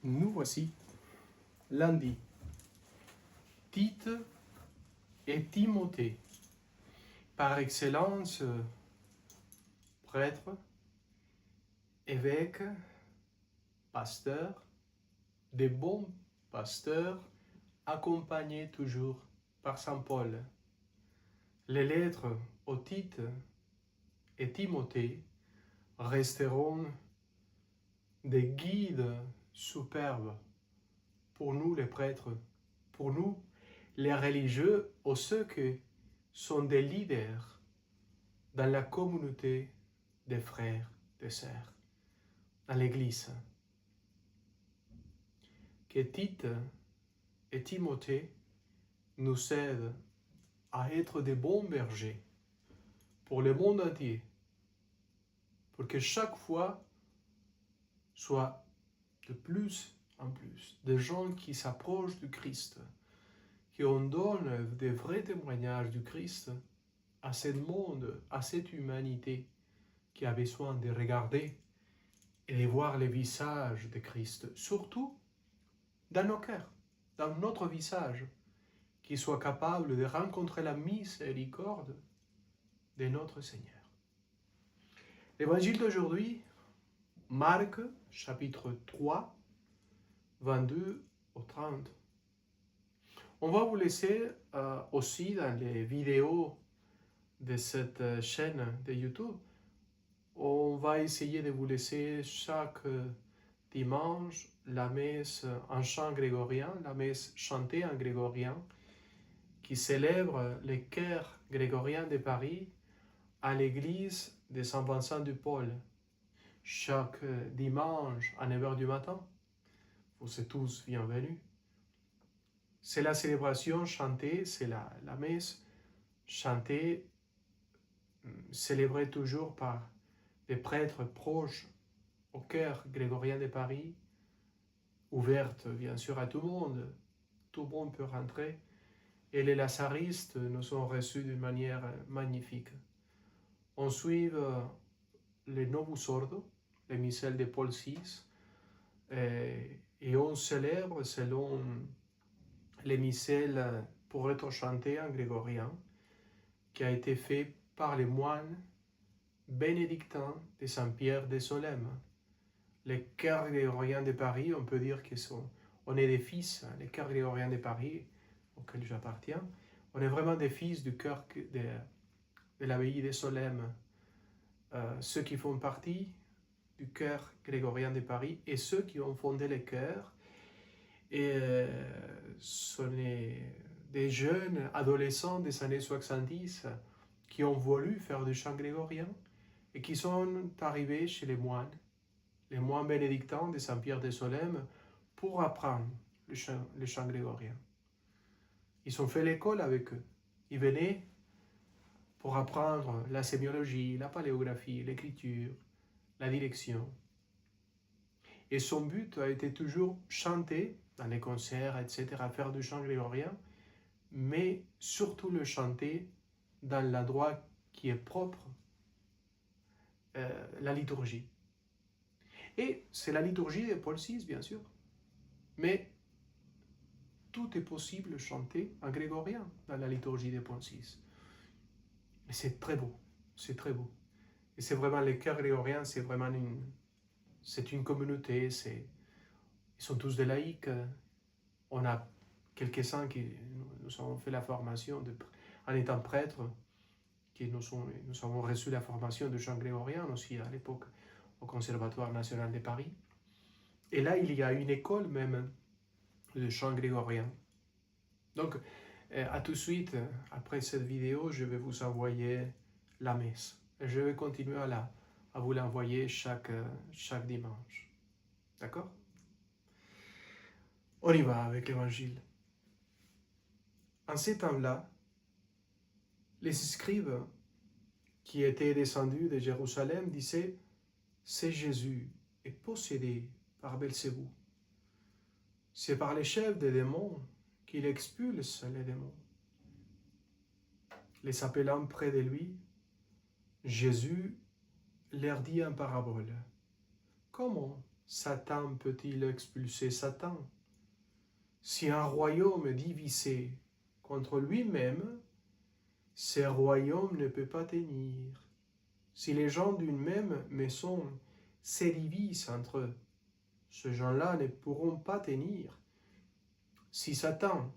Nous voici lundi. Tite et Timothée, par excellence prêtres, évêques, pasteurs, des bons pasteurs, accompagnés toujours par Saint Paul. Les lettres aux Tite et Timothée resteront des guides superbes pour nous les prêtres, pour nous les religieux ou ceux qui sont des leaders dans la communauté des frères, des sœurs, dans l'Église. Que Tite et Timothée nous aident à être des bons bergers pour le monde entier, pour que chaque fois soit de plus en plus de gens qui s'approchent du Christ, qui on donne des vrais témoignages du Christ à ce monde, à cette humanité qui a besoin de regarder et de voir le visage de Christ, surtout dans nos cœurs, dans notre visage, qui soit capable de rencontrer la miséricorde de notre Seigneur. L'évangile d'aujourd'hui, Marc, chapitre 3, 22 au 30. On va vous laisser aussi dans les vidéos de cette chaîne de YouTube, on va essayer de vous laisser chaque dimanche la messe en chant grégorien, la messe chantée en grégorien, qui célèbre le chœur grégorien de Paris à l'église de Saint-Vincent de Paul, chaque dimanche à 9h du matin. Vous êtes tous bienvenus. C'est la célébration chantée, c'est la messe chantée, célébrée toujours par des prêtres proches au chœur grégorien de Paris, ouverte bien sûr à tout le monde peut rentrer, et les lazaristes nous sont reçus d'une manière magnifique. On suit le Novus Ordo, le missel de Paul VI, et on célèbre selon les missels pour être chanté en grégorien, qui a été fait par les moines bénédictins de Saint-Pierre de Solesmes. Les chœurs grégoriens de Paris, on peut dire on est des fils, les chœurs grégoriens de Paris, auxquels j'appartiens, on est vraiment des fils du chœur de l'abbaye de Solesmes. Ceux qui font partie du chœur grégorien de Paris et ceux qui ont fondé les chœurs, et sont des jeunes adolescents des années 70 qui ont voulu faire du chant grégorien et qui sont arrivés chez les moines bénédictins de Saint-Pierre de Solesmes pour apprendre le chant grégorien. Ils ont fait l'école avec eux. Ils venaient pour apprendre la sémiologie, la paléographie, l'écriture, la direction. Et son but a été toujours chanter dans les concerts, etc., faire du chant grégorien, mais surtout le chanter dans l'endroit qui est propre, la liturgie. Et c'est la liturgie de Paul VI, bien sûr. Mais tout est possible de chanter en grégorien dans la liturgie de Paul VI. Et c'est très beau, c'est très beau. Et c'est vraiment, les chœurs grégoriens, c'est vraiment une communauté, ils sont tous des laïcs. On a quelques-uns qui nous avons fait la formation en étant prêtres, nous avons reçu la formation de chant grégorien aussi à l'époque au Conservatoire national de Paris. Et là, il y a une école même de chant grégorien. Donc, à tout de suite, après cette vidéo, je vais vous envoyer la messe. Et je vais continuer à vous l'envoyer chaque dimanche. D'accord? On y va avec l'évangile. En ces temps-là, les scribes qui étaient descendus de Jérusalem disaient: c'est Jésus est possédé par Belzébuth. C'est par les chefs des démons qu'il expulse les démons. Les appelant près de lui, Jésus leur dit en parabole: comment Satan peut-il expulser Satan? Si un royaume est divisé contre lui-même, ce royaume ne peut pas tenir. Si les gens d'une même maison se divisent entre eux, ces gens-là ne pourront pas tenir. Si Satan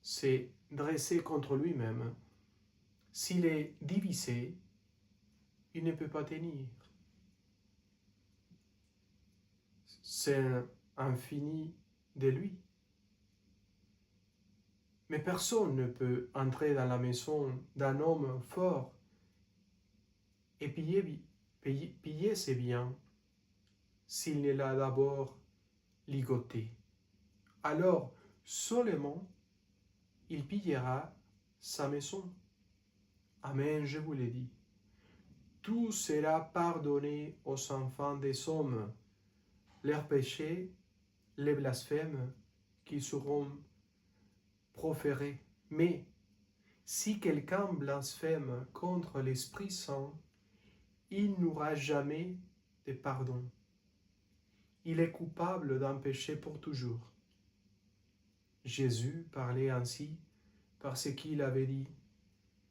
s'est dressé contre lui-même, s'il est divisé, il ne peut pas tenir. C'est infini de lui. Mais personne ne peut entrer dans la maison d'un homme fort et piller ses biens s'il ne l'a d'abord ligoté. Alors seulement il pillera sa maison. Amen, je vous l'ai dit. Tout sera pardonné aux enfants des hommes, leurs péchés, les blasphèmes qui seront proférés. Mais si quelqu'un blasphème contre l'Esprit Saint, il n'aura jamais de pardon. Il est coupable d'un péché pour toujours. Jésus parlait ainsi parce qu'il avait dit,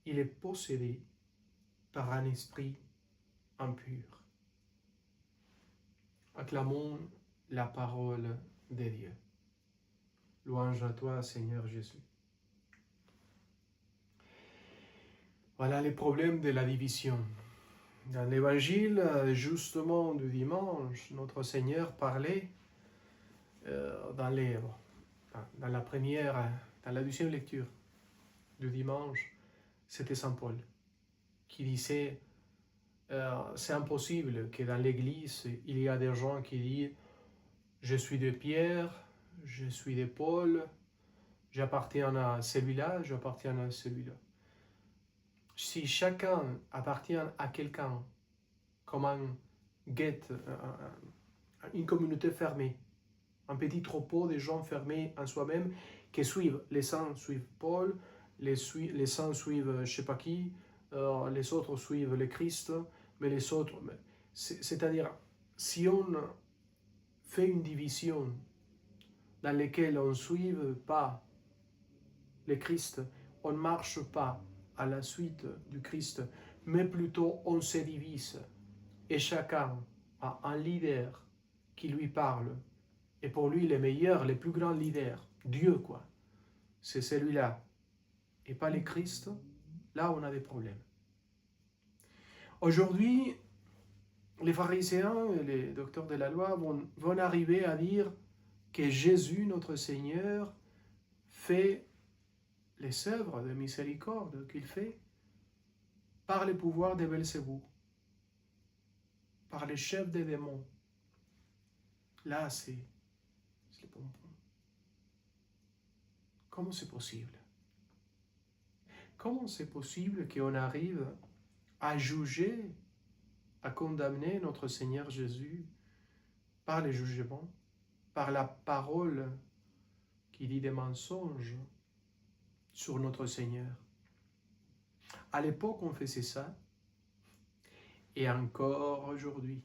il est possédé par un esprit impur. Acclamons la parole de Dieu. Louange à toi, Seigneur Jésus. Voilà les problèmes de la division. Dans l'évangile, justement, du dimanche, notre Seigneur parlait dans la deuxième lecture du dimanche, c'était Saint Paul qui disait c'est impossible que dans l'Église, il y a des gens qui disent je suis de Pierre, je suis de Paul, j'appartiens à celui-là, j'appartiens à celui-là. Si chacun appartient à quelqu'un, comme un guette, une communauté fermée, un petit troupeau de gens fermés en soi-même qui suivent, les uns suivent Paul, les uns suivent je ne sais pas qui, les autres suivent le Christ, mais les autres... C'est-à-dire, si on fait une division dans laquelle on ne suit pas le Christ, on ne marche pas à la suite du Christ, mais plutôt on se divise et chacun a un leader qui lui parle. Et pour lui, les meilleurs, les plus grands leaders, Dieu quoi, c'est celui-là. Et pas le Christ, là on a des problèmes. Aujourd'hui, les pharisiens et les docteurs de la loi vont arriver à dire que Jésus, notre Seigneur, fait les œuvres de miséricorde qu'il fait par le pouvoir de Belzébuth, par les chefs des démons. Là, c'est le pompon. Comment c'est possible? Comment c'est possible qu'on arrive à juger, à condamner notre Seigneur Jésus par les jugements, par la parole qui dit des mensonges sur notre Seigneur? À l'époque, on faisait ça, et encore aujourd'hui.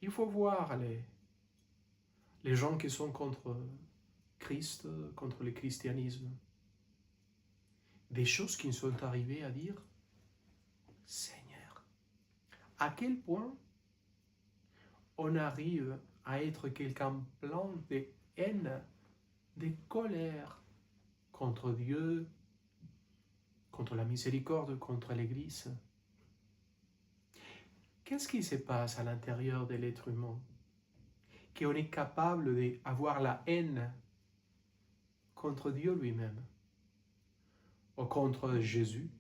Il faut voir les gens qui sont contre Christ, contre le christianisme. Des choses qui sont arrivées à dire, Seigneur, à quel point on arrive à être quelqu'un plein de haine, de colère contre Dieu, contre la miséricorde, contre l'Église. Qu'est-ce qui se passe à l'intérieur de l'être humain? Qu'on est capable d'avoir la haine contre Dieu lui-même, ou contre Jésus,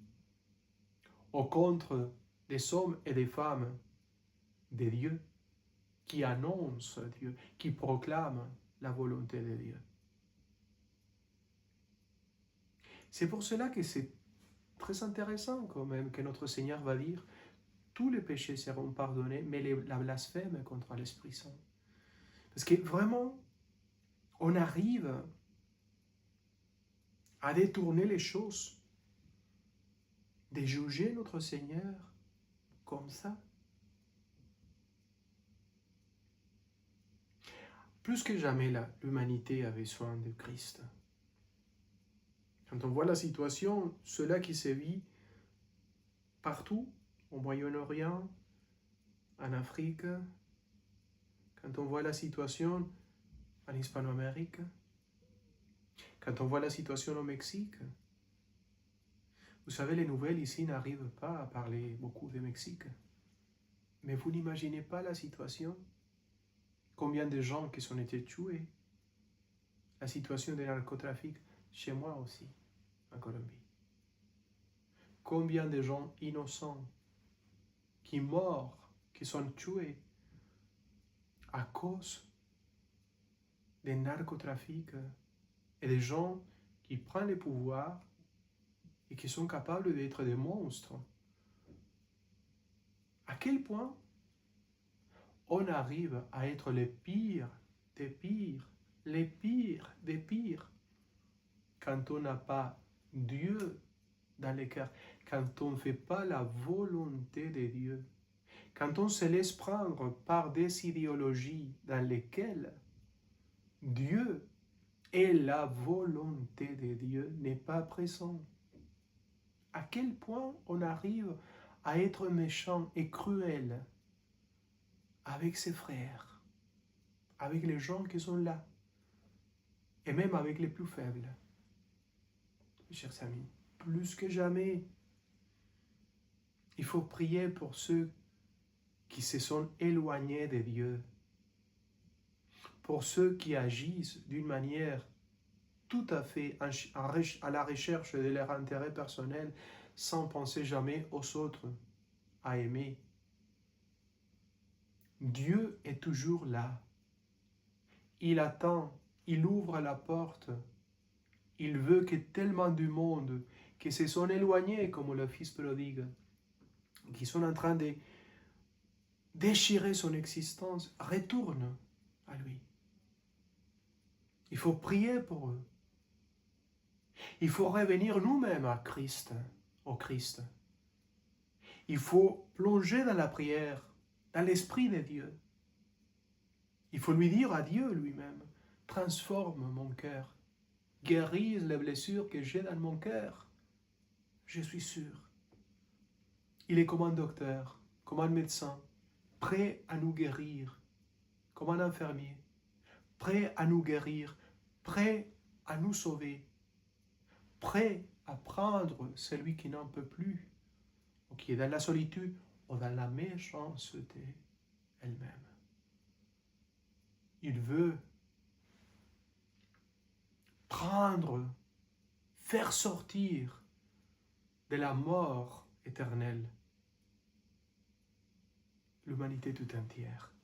ou contre des hommes et des femmes de Dieu, qui annoncent Dieu, qui proclament la volonté de Dieu. C'est pour cela que c'est très intéressant quand même que notre Seigneur va dire tous les péchés seront pardonnés, mais la blasphème contre l'Esprit Saint. Parce que vraiment, on arrive à détourner les choses, de juger notre Seigneur comme ça. Plus que jamais, l'humanité avait besoin de Christ. Quand on voit la situation, cela qui se vit partout, au Moyen-Orient, en Afrique, quand on voit la situation en Hispano-Amérique, quand on voit la situation au Mexique, vous savez, les nouvelles ici n'arrivent pas à parler beaucoup de Mexique. Mais vous n'imaginez pas la situation. Combien de gens qui ont été tués. La situation du narcotrafic chez moi aussi, en Colombie. Combien de gens innocents qui meurent, qui sont tués à cause des narcotrafics et des gens qui prennent le pouvoir et qui sont capables d'être des monstres. À quel point on arrive à être les pires des pires, les pires des pires, quand on n'a pas Dieu dans le cœur, quand on ne fait pas la volonté de Dieu, quand on se laisse prendre par des idéologies dans lesquelles Dieu et la volonté de Dieu n'est pas présent. À quel point on arrive à être méchant et cruel avec ses frères, avec les gens qui sont là, et même avec les plus faibles. Mes chers amis, plus que jamais, il faut prier pour ceux qui se sont éloignés de Dieu, pour ceux qui agissent d'une manière tout à fait à la recherche de leur intérêt personnel, sans penser jamais aux autres, à aimer. Dieu est toujours là. Il attend, il ouvre la porte. Il veut que tellement du monde qui se sont éloignés, comme le fils prodigue, qui sont en train de déchirer son existence, retournent à lui. Il faut prier pour eux. Il faut revenir nous-mêmes à Christ, au Christ. Il faut plonger dans la prière, dans l'Esprit de Dieu. Il faut lui dire à Dieu lui-même, transforme mon cœur, guéris les blessures que j'ai dans mon cœur. Je suis sûr. Il est comme un docteur, comme un médecin, prêt à nous guérir, comme un infirmier, prêt à nous guérir, prêt à nous sauver, prêt à prendre celui qui n'en peut plus, ou qui est dans la solitude ou dans la méchanceté elle-même. Il veut prendre, faire sortir de la mort éternelle l'humanité tout entière.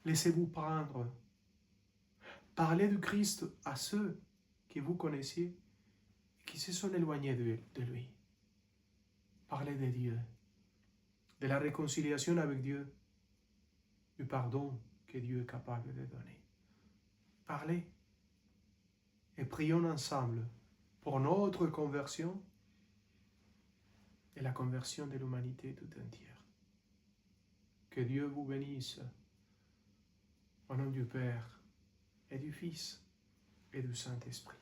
Laissez-vous prendre. Parlez du Christ à ceux que vous connaissiez et qui se sont éloignés de lui. Parlez de Dieu, de la réconciliation avec Dieu, du pardon que Dieu est capable de donner. Parlez et prions ensemble pour notre conversion et la conversion de l'humanité tout entière. Que Dieu vous bénisse au nom du Père et du Fils et du Saint-Esprit.